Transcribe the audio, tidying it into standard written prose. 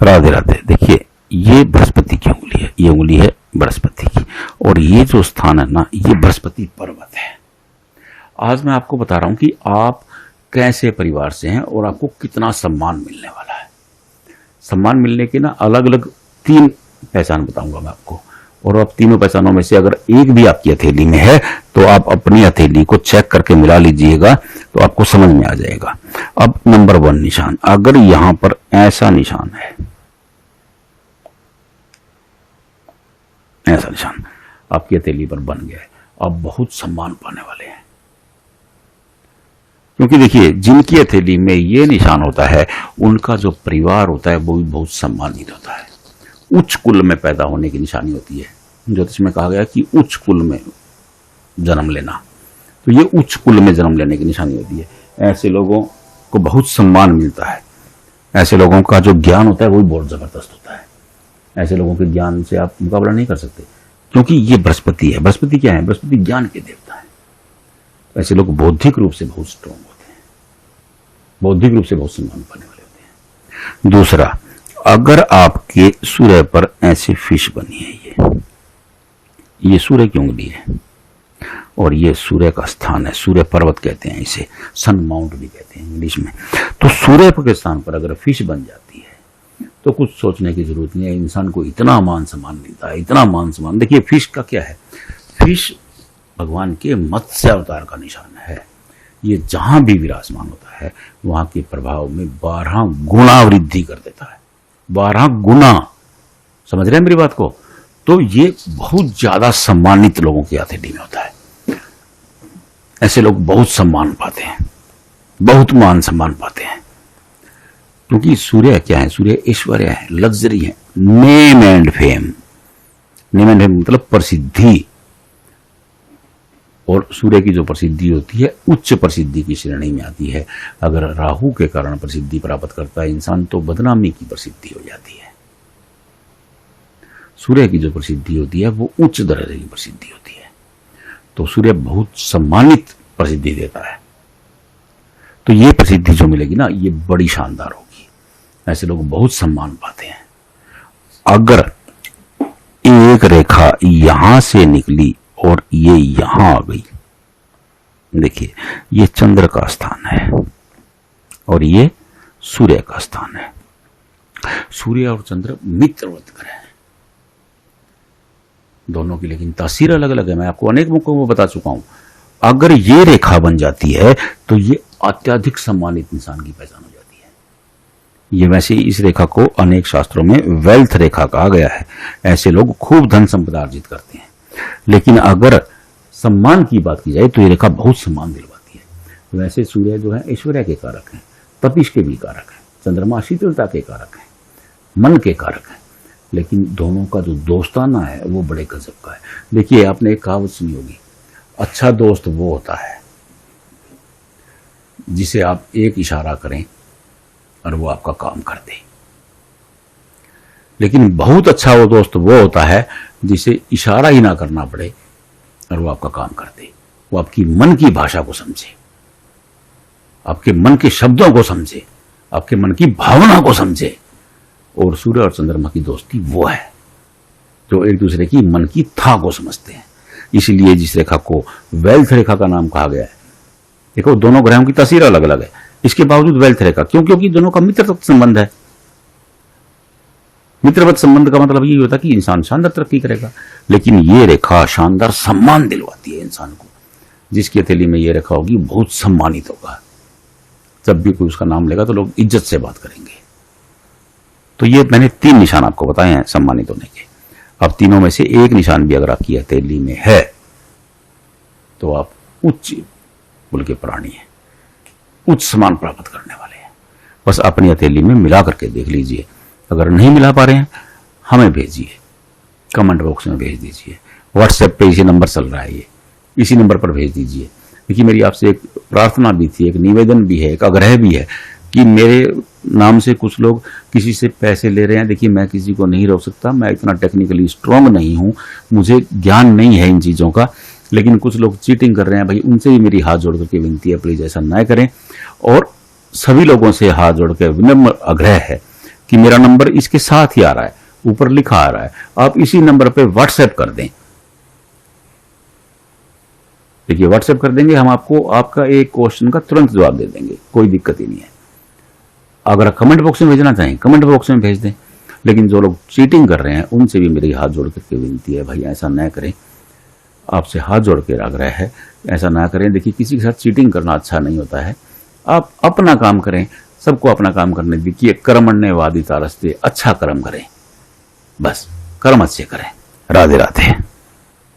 राधे राधे। देखिए, ये बृहस्पति की उंगली है, ये उंगली है बृहस्पति की, और ये जो स्थान है ना, ये बृहस्पति पर्वत है। आज मैं आपको बता रहा हूं कि आप कैसे परिवार से हैं और आपको कितना सम्मान मिलने वाला है। सम्मान मिलने के ना अलग अलग 3 पहचान बताऊंगा मैं आपको, और अब तीनों पहचानों में से अगर एक भी आपकी हथेली में है तो आप अपनी हथेली को चेक करके मिला लीजिएगा, तो आपको समझ में आ जाएगा। अब नंबर 1 निशान, अगर यहां पर ऐसा निशान है, ऐसा निशान आपकी हथेली पर बन गया है, आप बहुत सम्मान पाने वाले हैं। क्योंकि देखिए, जिनकी हथेली में ये निशान होता है उनका जो परिवार होता है वो भी बहुत सम्मानित होता है। उच्च कुल में पैदा होने की निशानी होती है। ज्योतिष में कहा गया कि उच्च कुल में जन्म लेना, तो ये उच्च कुल में जन्म लेने की निशानी होती है। ऐसे लोगों को बहुत सम्मान मिलता है। ऐसे लोगों का जो ज्ञान होता है वो भी बहुत जबरदस्त होता है। ऐसे लोगों के ज्ञान से आप मुकाबला नहीं कर सकते, क्योंकि ये बृहस्पति है। बृहस्पति क्या है? बृहस्पति ज्ञान के देवता है। ऐसे लोग बौद्धिक रूप से बहुत स्ट्रांग होते हैं, बौद्धिक रूप से बहुत सम्मान पाने वाले होते हैं। दूसरा, अगर आपके सूर्य पर ऐसी फिश बनी है, ये सूर्य की उंगली है और ये सूर्य का स्थान है। सूर्य पर्वत कहते हैं इसे, सन माउंट भी कहते हैं इंग्लिश में। तो सूर्य के स्थान पर अगर फिश बन जाती है तो कुछ सोचने की जरूरत नहीं है। इंसान को इतना मान सम्मान मिलता है, इतना मान सम्मान। देखिए, फिश का क्या है? फिश भगवान के मत्स्य अवतार का निशान है। ये जहां भी विराजमान होता है वहां के प्रभाव में 12 गुना वृद्धि कर देता है। 12 गुना, समझ रहे हैं मेरी बात को? तो ये बहुत ज्यादा सम्मानित लोगों की हथेली में होता है। ऐसे लोग बहुत सम्मान पाते हैं, बहुत मान सम्मान पाते हैं। क्योंकि सूर्य क्या है? सूर्य ऐश्वर्य है, लग्जरी है, name and fame. Name and fame मतलब प्रसिद्धि। और सूर्य की जो प्रसिद्धि होती है उच्च प्रसिद्धि की श्रेणी में आती है। अगर राहु के कारण प्रसिद्धि प्राप्त करता है इंसान तो बदनामी की प्रसिद्धि हो जाती है। सूर्य की जो प्रसिद्धि होती है वो उच्च दर्जे की प्रसिद्धि होती है। तो सूर्य बहुत सम्मानित प्रसिद्धि देता है। तो ये प्रसिद्धि जो मिलेगी ना, ये बड़ी शानदार होगी। ऐसे लोग बहुत सम्मान पाते हैं। अगर एक रेखा यहां से निकली और ये यहां आ गई, देखिए, ये चंद्र का स्थान है और ये सूर्य का स्थान है। सूर्य और चंद्र मित्रवत ग्रह हैं दोनों की, लेकिन तासीर अलग अलग है। मैं आपको अनेक मौकों में बता चुका हूं। अगर ये रेखा बन जाती है तो ये अत्यधिक सम्मानित इंसान की पहचान हो जाती है। ये वैसे इस रेखा को अनेक शास्त्रों में वेल्थ रेखा कहा गया है। ऐसे लोग खूब धन संपदा अर्जित करते हैं। लेकिन अगर सम्मान की बात की जाए तो ये रेखा बहुत सम्मान दिलवाती है। वैसे सूर्य जो है ऐश्वर्य के कारक हैं, तपिश के भी कारक हैं, चंद्रमा शीतलता के कारक हैं, मन के कारक हैं। लेकिन दोनों का जो दोस्ताना है वो बड़े गजब का है। देखिए, आपने एक कहावत सुनी होगी, अच्छा दोस्त वो होता है जिसे आप एक इशारा करें और वो आपका काम कर दे। लेकिन बहुत अच्छा वो दोस्त वो होता है जिसे इशारा ही ना करना पड़े और वो आपका काम कर दे। वो आपकी मन की भाषा को समझे, आपके मन के शब्दों को समझे, आपके मन की भावना को समझे। और सूर्य और चंद्रमा की दोस्ती वो है जो एक दूसरे की मन की था को समझते हैं। इसीलिए जिस रेखा को वेल्थ रेखा का नाम कहा गया है, देखो दोनों ग्रहों की तस्वीर अलग अलग है, इसके बावजूद वेल्थ रेखा क्यों? क्योंकि दोनों का मित्रवत संबंध है। मित्रवत संबंध का मतलब ये होता है कि इंसान शानदार तरक्की करेगा। लेकिन ये रेखा शानदार सम्मान दिलवाती है इंसान को। जिसकी हथेली में ये रेखा होगी बहुत सम्मानित होगा। जब भी कोई उसका नाम लेगा तो लोग इज्जत से बात करेंगे। तो ये मैंने 3 निशान आपको बताए हैं सम्मानित होने के। अब तीनों में से एक निशान भी अगर आपकी हथेली में है तो आप उच्च कुल के प्राणी हैं, उच्च सम्मान प्राप्त करने वाले हैं। बस अपनी हथेली में मिला करके देख लीजिए। अगर नहीं मिला पा रहे हैं, हमें भेजिए, कमेंट बॉक्स में भेज दीजिए। व्हाट्सएप पे इसी नंबर चल रहा है, ये इसी नंबर पर भेज दीजिए। देखिए, मेरी आपसे एक प्रार्थना भी थी, एक निवेदन भी है, एक आग्रह भी है कि मेरे नाम से कुछ लोग किसी से पैसे ले रहे हैं। देखिए, मैं किसी को नहीं रोक सकता, मैं इतना टेक्निकली स्ट्रांग नहीं हूं, मुझे ज्ञान नहीं है इन चीज़ों का। लेकिन कुछ लोग चीटिंग कर रहे हैं, भाई उनसे भी मेरी हाथ जोड़ करके विनती है, प्लीज ऐसा ना करें। और सभी लोगों से हाथ जोड़ के विनम्र आग्रह है कि मेरा नंबर इसके साथ ही आ रहा है, ऊपर लिखा आ रहा है, आप इसी नंबर पे व्हाट्सएप कर दें। देखिए व्हाट्सएप कर देंगे, हम आपको आपका एक क्वेश्चन का तुरंत जवाब दे देंगे, कोई दिक्कत ही नहीं है। अगर कमेंट बॉक्स में भेजना चाहें कमेंट बॉक्स में भेज दें। लेकिन जो लोग चीटिंग कर रहे हैं उनसे भी मेरी हाथ जोड़ करके विनती है, भाई ऐसा न करें, आपसे हाथ जोड़ के आग्रह है, ऐसा ना करें। देखिए किसी के साथ चीटिंग करना अच्छा नहीं होता है, आप अपना काम करें, सबको अपना काम करने दीजिए। कर्मण्येवाधिकारस्ते, अच्छा कर्म करें, बस कर्म अच्छे करें। राधे राधे।